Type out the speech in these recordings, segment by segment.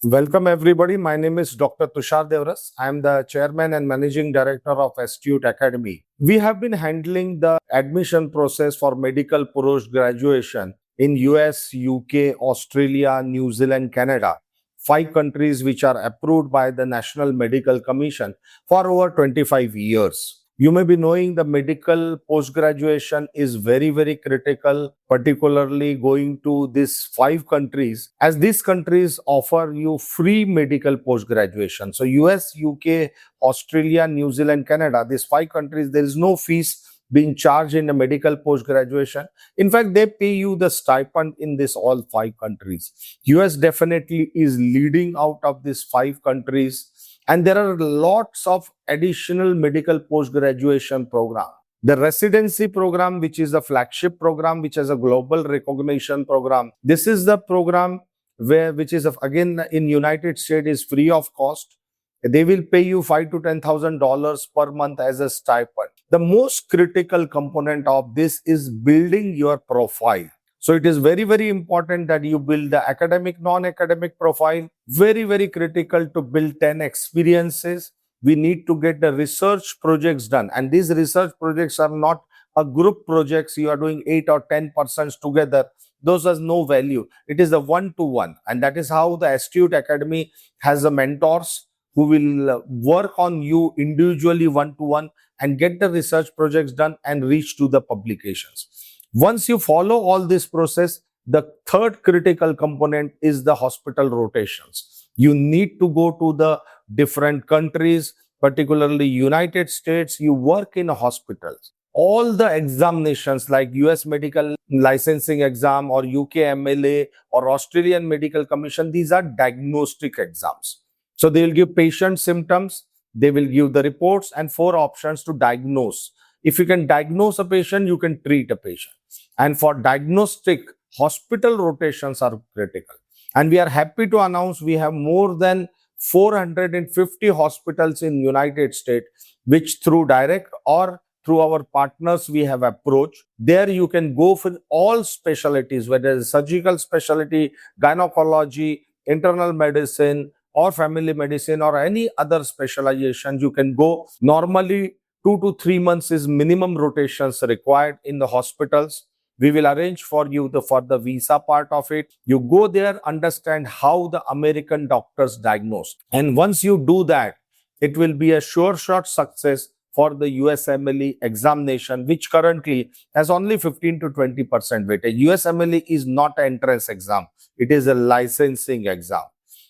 Welcome everybody. My name is Dr. Tushar Deoras. I am the chairman and managing director of Astute Academy. We have been handling the admission process for medical post graduation in US, UK, Australia, New Zealand, Canada, 5 countries which are approved by the National Medical Commission for over 25 years. You may be knowing the medical post-graduation is very, very critical, particularly going to these 5 countries, as these countries offer you free medical post-graduation. So US, UK, Australia, New Zealand, Canada, these 5 countries, there is no fees being charged in a medical post-graduation. In fact, they pay you the stipend in this all 5 countries. US definitely is leading out of these 5 countries. And there are lots of additional medical post-graduation program. The residency program, which is a flagship program, which has a global recognition program. This is the program which is again in United States is free of cost. They will pay you $5,000 to $10,000 per month as a stipend. The most critical component of this is building your profile. So it is very, very important that you build the academic, non-academic profile. Very, very critical to build 10 experiences. We need to get the research projects done. And these research projects are not a group projects. You are doing 8 or 10 persons together. Those has no value. It is a one-to-one. And that is how the Astute Academy has a mentors who will work on you individually one-to-one and get the research projects done and reach to the publications. Once you follow all this process, the third critical component is the hospital rotations. You need to go to the different countries, particularly United States. You work in hospitals. All the examinations like US Medical Licensing Exam or UK MLA or Australian Medical Commission, these are diagnostic exams. So they will give patient symptoms, they will give the reports and 4 options to diagnose. If you can diagnose a patient, you can treat a patient. And for diagnostic, hospital rotations are critical. And we are happy to announce we have more than 450 hospitals in United States, which through direct or through our partners we have approached. There you can go for all specialties, whether it's surgical specialty, gynecology, internal medicine, or family medicine, or any other specialization. You can go. Normally 2 to 3 months is minimum rotations required in the hospitals. We will arrange for you for the visa part of it. You go there, understand how the American doctors diagnose. And once you do that, it will be a sure shot success for the USMLE examination, which currently has only 15 to 20% weightage. USMLE is not an entrance exam. It is a licensing exam.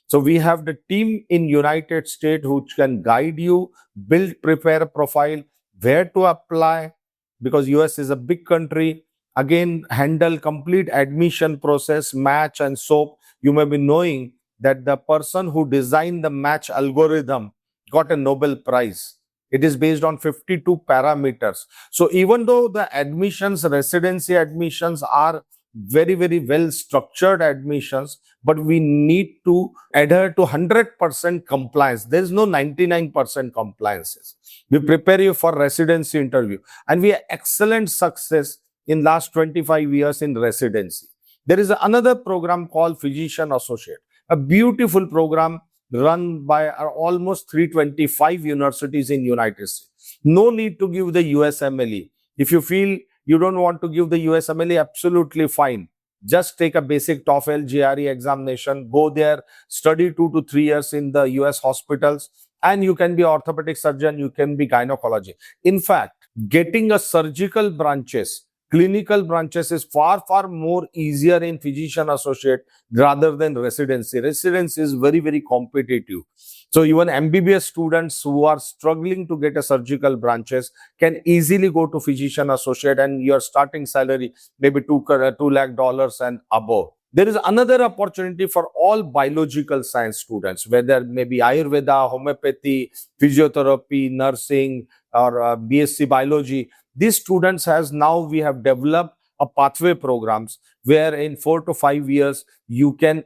So we have the team in United States who can guide you, build, prepare a profile, where to apply, because US is a big country. Again, handle complete admission process, match and soap. You may be knowing that the person who designed the match algorithm got a Nobel Prize. It is based on 52 parameters. So even though the admissions, residency admissions are very, very well structured admissions, but we need to adhere to 100% compliance. There is no 99% compliances. We prepare you for residency interview, and we have excellent success in last 25 years in residency. There is another program called Physician Associate, a beautiful program run by almost 325 universities in United States. No need to give the USMLE. If you feel you don't want to give the USMLE, absolutely fine. Just take a basic TOEFL GRE examination, go there, study 2 to 3 years in the US hospitals, and you can be orthopedic surgeon, you can be gynecology. In fact, getting a surgical branches, clinical branches is far, far more easier in physician associate rather than residency. Residency is very, very competitive. So even MBBS students who are struggling to get a surgical branches can easily go to physician associate, and your starting salary maybe $2 lakh and above. There is another opportunity for all biological science students, whether maybe Ayurveda, homeopathy, physiotherapy, nursing, or BSc biology. These students we have developed a pathway programs where in 4 to 5 years you can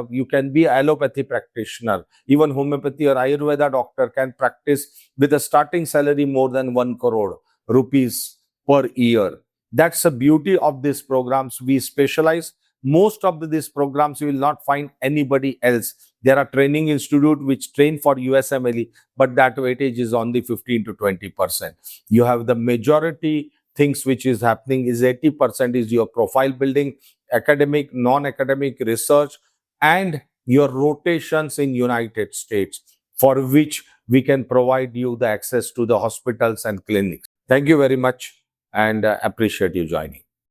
you can be allopathy practitioner. Even homeopathy or Ayurveda doctor can practice with a starting salary more than 1 crore rupees per year. That's the beauty of these programs. We specialize Most of these programs you will not find anybody else. There are training institute which train for USMLE, but that weightage is only 15 to 20%. You have the majority things which is happening is 80% is your profile building, academic, non-academic research, and your rotations in United States, for which we can provide you the access to the hospitals and clinics. Thank you very much, and appreciate you joining.